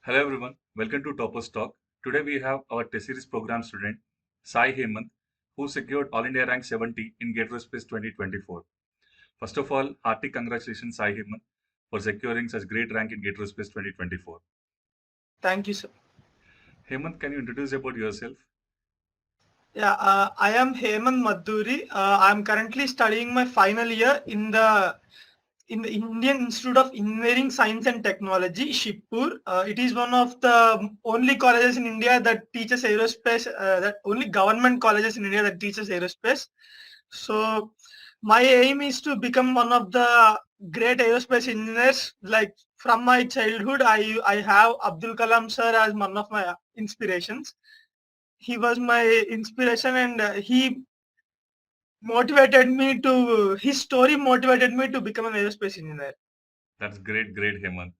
Hello everyone, welcome to Toppers Talk. Today we have our test series program student Sai Hemanth, who secured All India rank 70 in Aerospace 2024. First of all, hearty congratulations Sai Hemanth for securing such great rank in Aerospace 2024. Thank you, sir. Hemanth, can you introduce about yourself? Yeah, I am Hemanth Madduri. I'm currently studying my final year in the Indian Institute of Engineering, Science and Technology, Shibpur. It is one of the only colleges in India that teaches aerospace. That only government colleges in India that teaches aerospace. So my aim is to become one of the great aerospace engineers. Like from my childhood, I have Abdul Kalam sir as one of my inspirations. He was my inspiration, and his story motivated me to become an aerospace engineer. That's great Hemanth.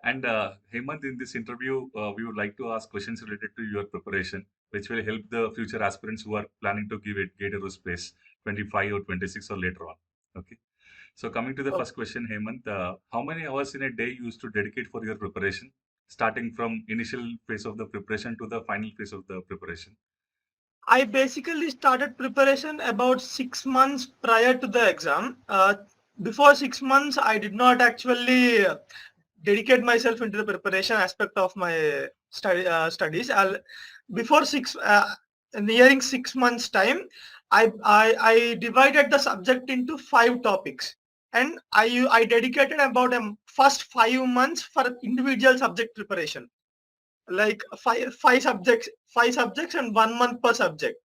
And Hemanth, in this interview, we would like to ask questions related to your preparation, which will help the future aspirants who are planning to give it Gate Aerospace 25 or 26 or later on. Okay. So coming to the Oh, first question, Hemant, how many hours in a day you used to dedicate for your preparation, starting from initial phase of the preparation to the final phase of the preparation? I basically started preparation about 6 months prior to the exam. Before 6 months, I did not actually dedicate myself into the preparation aspect of my studies. Before nearing 6 months time, I divided the subject into 5 topics, and I dedicated about first 5 months for individual subject preparation, like five subjects and 1 month per subject.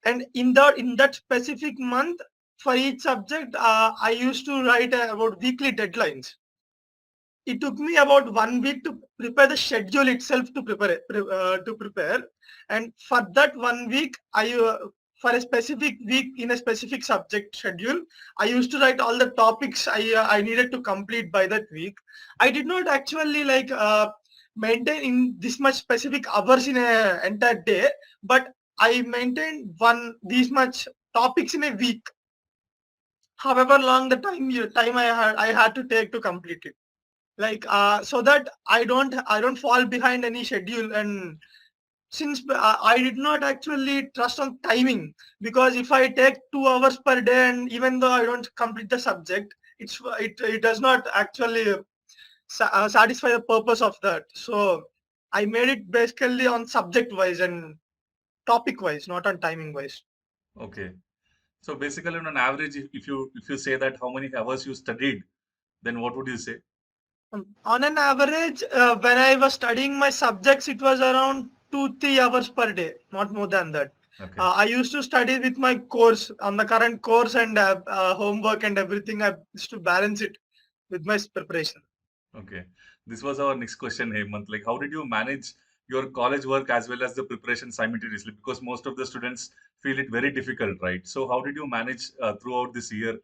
And in that specific month, for each subject, I used to write about weekly deadlines. It took me about 1 week to prepare the schedule itself to prepare. And for that 1 week, for a specific week in a specific subject schedule, I used to write all the topics I needed to complete by that week. I did not actually maintain in this much specific hours in a entire day, but I maintained one these much topics in a week. However long the time I had to take to complete it, so that I don't fall behind any schedule. And since I did not actually trust on timing, because if I take 2 hours per day and even though I don't complete the subject, it does not actually satisfy the purpose of that. So I made it basically on subject wise and topic wise, not on timing wise. Okay. So basically, on an average, if you say that how many hours you studied, then what would you say? On an average, when I was studying my subjects, it was around 2-3 hours per day, not more than that. Okay. I used to study with my course on the current course, and homework and everything. I used to balance it with my preparation. Okay. This was our next question, Hemant. Like, how did you manage your college work as well as the preparation simultaneously? Because most of the students feel it very difficult, right? So, how did you manage throughout this year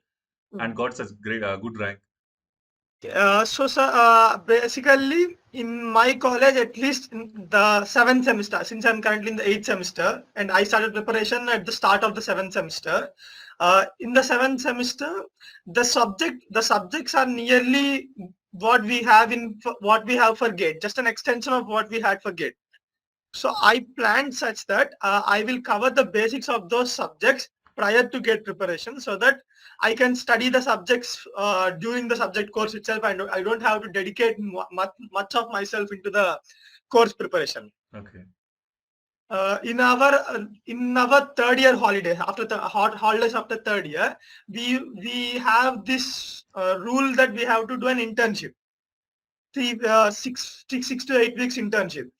and got such great good rank? Basically, in my college, at least in the seventh semester, since I'm currently in the eighth semester, and I started preparation at the start of the seventh semester. In the seventh semester, the subjects are nearly what we have for GATE, just an extension of what we had for GATE. So I planned such that I will cover the basics of those subjects prior to GATE preparation, so that I can study the subjects during the subject course itself. I don't have to dedicate much of myself into the course preparation. Okay. In our third year holiday, after the holidays after third year, we have this rule that we have to do an internship, 6 to 8 weeks internship.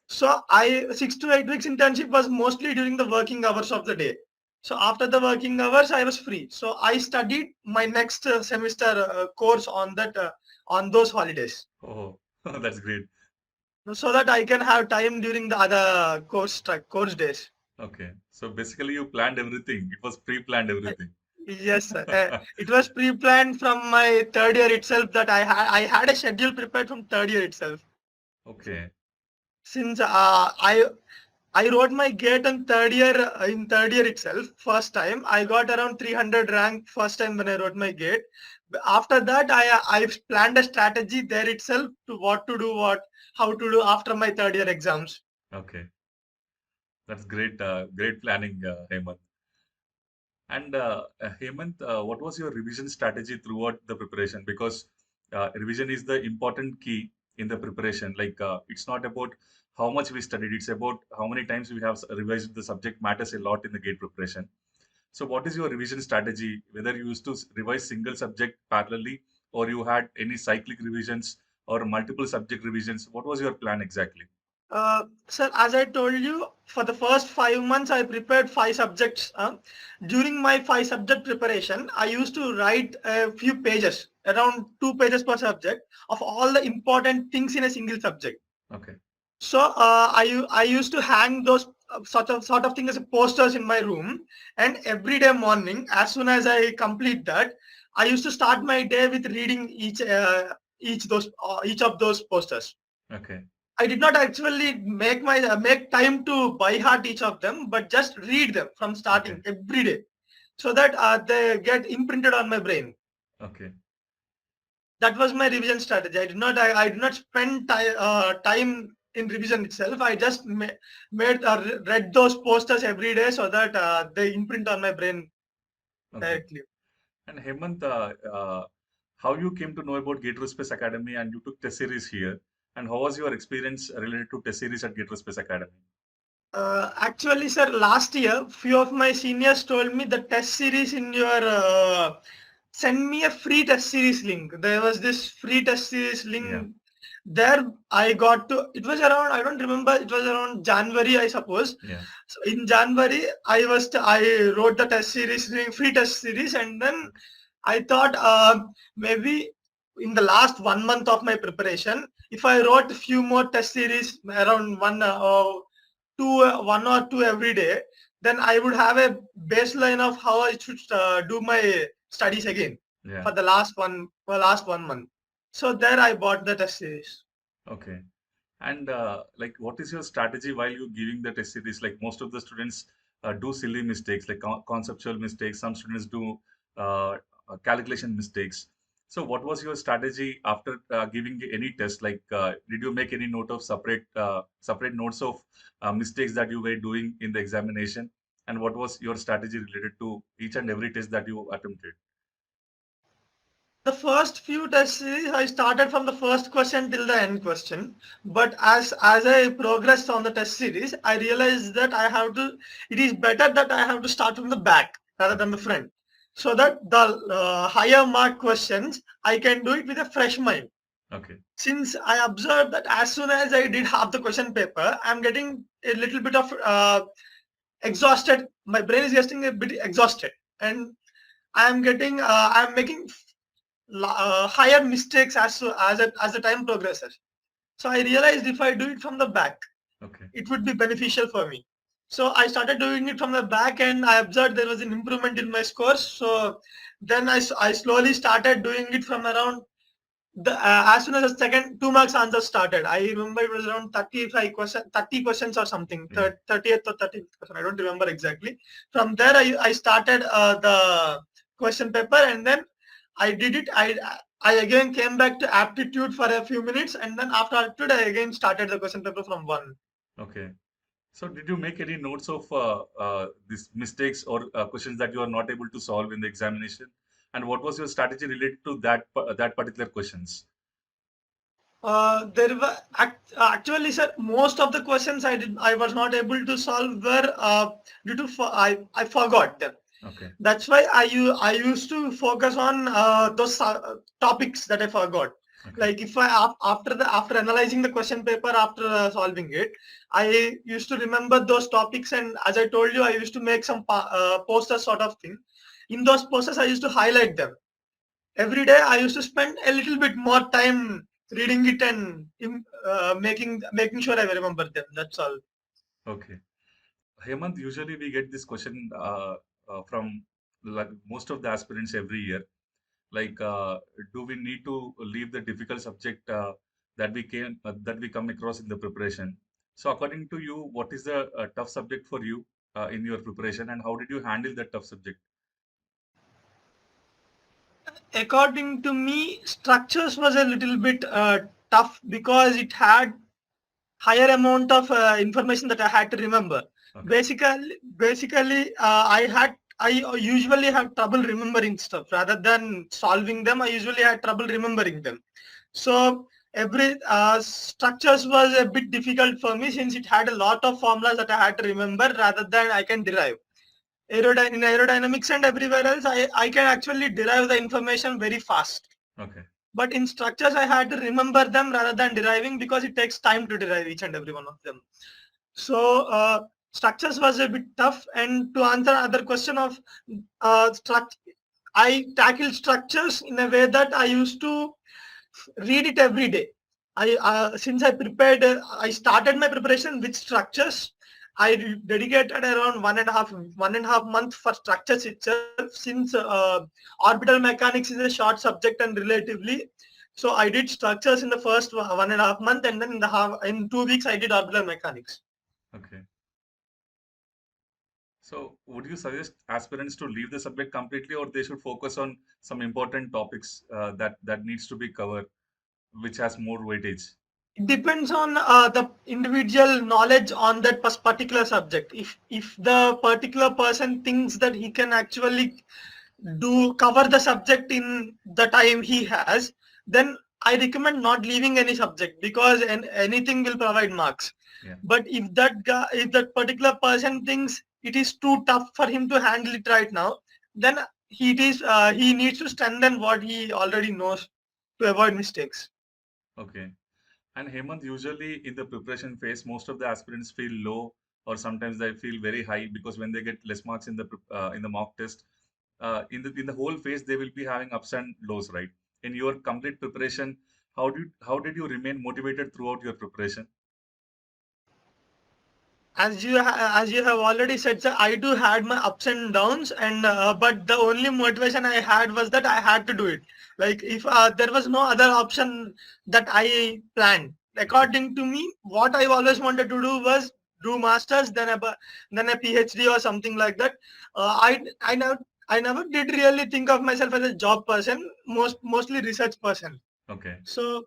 So 6 to 8 weeks internship was mostly during the working hours of the day. So after the working hours, I was free. So I studied my next semester course on those holidays, Oh, that's great. so that I can have time during the other course days. Okay. So, basically, you planned everything. It was pre-planned Uh, everything. Yes, sir. It was pre-planned from my third year itself, that I had a schedule prepared from third year itself. Okay. Since I I wrote my gate in third year itself. First time, I got around 300 rank first time when I wrote my gate. After that, I planned a strategy there itself to what to do, how to do after my third year exams. Okay, that's great. Great planning, Hemant. And Hemant, what was your revision strategy throughout the preparation? Because revision is the important key in the preparation. Like it's not about how much we studied; it's about how many times we have revised the subject matters a lot in the gate preparation. So, what is your revision strategy? Whether you used to revise single subject parallelly, or you had any cyclic revisions or multiple subject revisions? What was your plan exactly? Sir, as I told you, for the first 5 months, I prepared five subjects. During my five subject preparation, I used to write a few pages, around 2 pages per subject, of all the important things in a single subject. Okay, So I used to hang those sort of things as posters in my room, and every day morning, as soon as I complete that, I used to start my day with reading each of those posters. okay, I did not actually make time to by heart each of them, but just read them from okay, starting every day, so that they get imprinted on my brain. okay, That was my revision strategy. I did not spend time in revision itself. I just made read those posters every day so that they imprint on my brain okay. directly. And Hemant, how you came to know about Gateway Space Academy and you took test series here, and how was your experience related to test series at Gateway Space Academy? Actually, sir, last year, few of my seniors told me the test series in your send me a free test series link. There was this free test series Yeah, link. There, I got to. It was around. I don't remember. It was around January, I suppose. yeah, So in January, I wrote the test series link, free test series, and then okay, I thought maybe in the last 1 month of my preparation, if I wrote a few more test series around one or two every day, then I would have a baseline of how I should do my studies again yeah, for the last 1 month. So there I bought the test series. okay. And like, what is your strategy while you giving the test series? Like most of the students do silly mistakes, like conceptual mistakes. Some students do uh, calculation mistakes. So, what was your strategy after giving any test? Like, did you make any note of separate notes of mistakes that you were doing in the examination? And what was your strategy related to each and every test that you attempted? The first few test series, I started from the first question till the end question. But as I progressed on the test series, I realized that it is better that I have to start from the back rather than Okay, the front. So that the higher mark questions, I can do it with a fresh mind. okay, Since I observed that as soon as I did half the question paper, I'm getting a little bit of exhausted. My brain is getting a bit exhausted. And I'm making higher mistakes as the time progresses. So I realized if I do it from the back, okay, it would be beneficial for me. So I started doing it from the back, and I observed there was an improvement in my scores. So then I slowly started doing it from around as soon as the second 2 marks answer started. I remember it was around 30 questions or something, yeah, 30th or 30th question. I don't remember exactly. From there, I started the question paper, and then I did it. I again came back to aptitude for a few minutes, and then after aptitude, I again started the question paper from one. okay. So, did you make any notes of these mistakes or questions that you are not able to solve in the examination? And what was your strategy related to that particular questions? There were actually, sir, most of the questions I was not able to solve were due to I forgot them. Okay, That's why I used to focus on those topics that I forgot. okay, Like if after analyzing the question paper after solving it, I used to remember those topics, and as I told you, I used to make some posters sort of thing. In those posters, I used to highlight them every day. I used to spend a little bit more time reading it and making sure I remember them. That's all. okay. Hemant, usually we get this question from like most of the aspirants every year. Like, do we need to leave the difficult subject that we come across in the preparation? So, according to you, what is the tough subject for you in your preparation, and how did you handle that tough subject? According to me, structures was a little bit tough because it had higher amount of information that I had to remember. Okay. Basically, I usually have trouble remembering stuff rather than solving them. I usually had trouble remembering them. So every structures was a bit difficult for me since it had a lot of formulas that I had to remember rather than I can derive. In aerodynamics and everywhere else, I can actually derive the information very fast. Okay. But in structures, I had to remember them rather than deriving because it takes time to derive each and every one of them. So structures was a bit tough. And to answer other question of I tackled structures in a way that I used to read it every day. Since I prepared, I started my preparation with structures. I dedicated around 1.5 month for structures itself. Since orbital mechanics is a short subject and relatively, so I did structures in the first 1.5 month, and then in 2 weeks I did orbital mechanics. Okay. So, would you suggest aspirants to leave the subject completely, or they should focus on some important topics that needs to be covered, which has more weightage? It depends on the individual knowledge on that particular subject. If the particular person thinks that he can actually do cover the subject in the time he has, then I recommend not leaving any subject because anything will provide marks. Yeah. But if that particular person thinks it is too tough for him to handle it right now, then he needs to strengthen what he already knows to avoid mistakes. Okay. And Hemant, usually in the preparation phase, most of the aspirants feel low, or sometimes they feel very high because when they get less marks in the mock test, in the whole phase they will be having ups and lows, right? In your complete preparation, how did you remain motivated throughout your preparation? As you have already said, sir, I do had my ups and downs, and but the only motivation I had was that I had to do it. Like if there was no other option that I planned. Okay. According to me, what I always wanted to do was do masters, then a PhD or something like that. I never did really think of myself as a job person. Mostly research person. Okay. So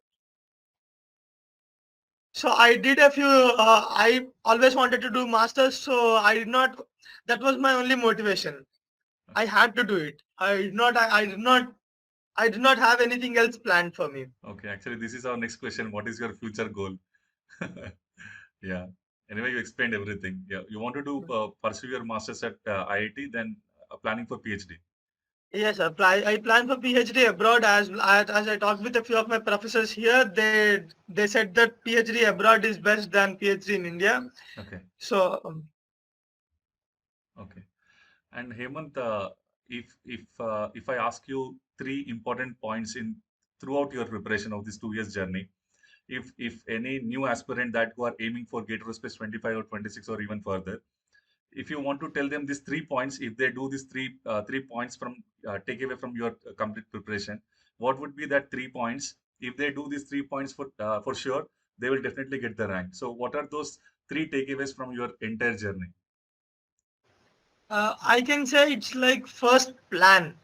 So I did a few. I always wanted to do masters, so I did not. That was my only motivation. I had to do it. I did not have anything else planned for me. Okay. Actually, this is our next question. What is your future goal? Yeah. Anyway, you explained everything. Yeah. You want to do pursue your masters at IIT, then planning for PhD. Yes, I plan for PhD abroad as I talked with a few of my professors here. They said that PhD abroad is best than PhD in India. Okay. So Okay. And Hemant, if I ask you three important points in throughout your preparation of this 2 years journey, if any new aspirant that who are aiming for Gate Aerospace 25 or 26 or even further, if you want to tell them these 3 points, if they do these three points from take away from your complete preparation, what would be that 3 points? If they do these 3 points for sure, they will definitely get the rank. So, what are those three takeaways from your entire journey? I can say it's like first plan.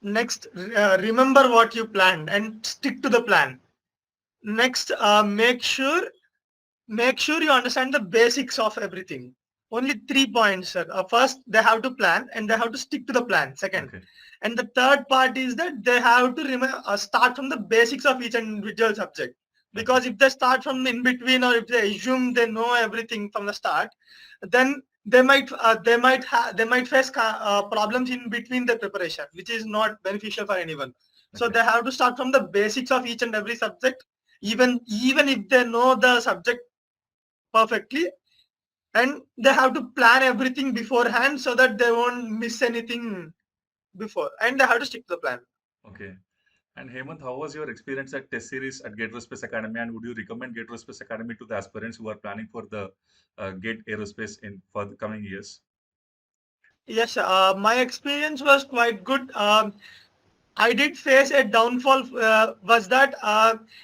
Next, remember what you planned and stick to the plan. Next, make sure you understand the basics of everything. Only 3 points, sir. First, they have to plan and they have to stick to the plan. Second, Okay. and the third part is that they have to start from the basics of each individual subject. Okay. Because if they start from in between or if they assume they know everything from the start, then they might face problems in between the preparation, which is not beneficial for anyone. So Okay. they have to start from the basics of each and every subject, even if they know the subject perfectly, and they have to plan everything beforehand so that they won't miss anything before, and they have to stick to the plan. Okay. And Hemant, how was your experience at test series at Gate Aerospace Academy? And would you recommend Gate Aerospace Academy to the aspirants who are planning for the Gate Aerospace in for the coming years? Yes, my experience was quite good. I did face a downfall, was that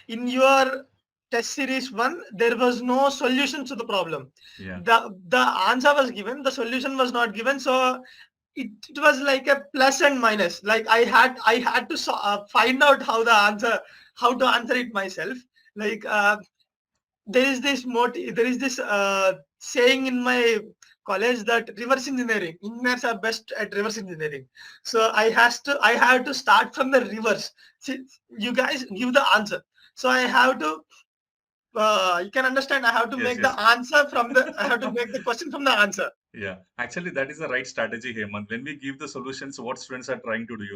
in your test series 1, there was no solution to the problem. Yeah. The answer was given, the solution was not given. So it was like a plus and minus. Like I had to find out how to answer it myself. Like there is this saying in my college that reverse engineers are best at reverse engineering. So I have to start from the reverse. See, you guys give the answer, so I have to you can understand, I have to Yes, make the yes. answer from the I have to make the question from the answer. Yeah, actually, that is the right strategy, Hemant. When we give the solutions, what students are trying to do,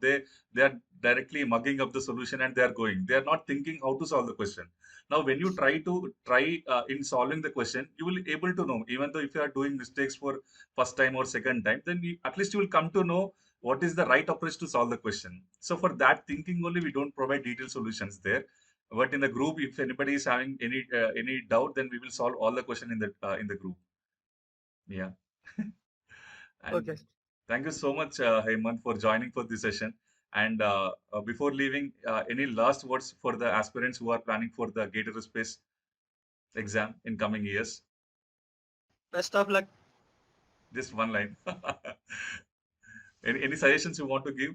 they are directly mugging up the solution and they are going. They are not thinking how to solve the question. Now, when you try in solving the question, you will able to know. Even though if you are doing mistakes for first time or second time, then at least you will come to know what is the right approach to solve the question. So for that thinking only, we don't provide detailed solutions there. But in the group, if anybody is having any doubt, then we will solve all the question in the group. Yeah. And Okay. thank you so much, Hemant, for joining for this session. And before leaving, any last words for the aspirants who are planning for the Gate Aerospace exam in coming years? Best of luck. Just one line. Any suggestions you want to give?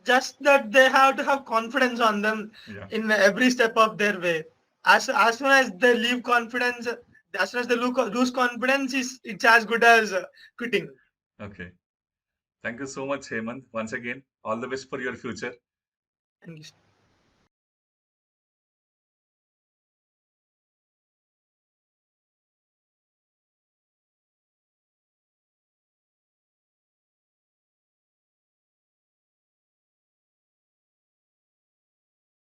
Just that they have to have confidence on them Yeah. in every step of their way. As soon as they leave confidence, as soon as they lose confidence, it's as good as quitting. Okay. Thank you so much, Hemant. Once again, all the best for your future. Thank you.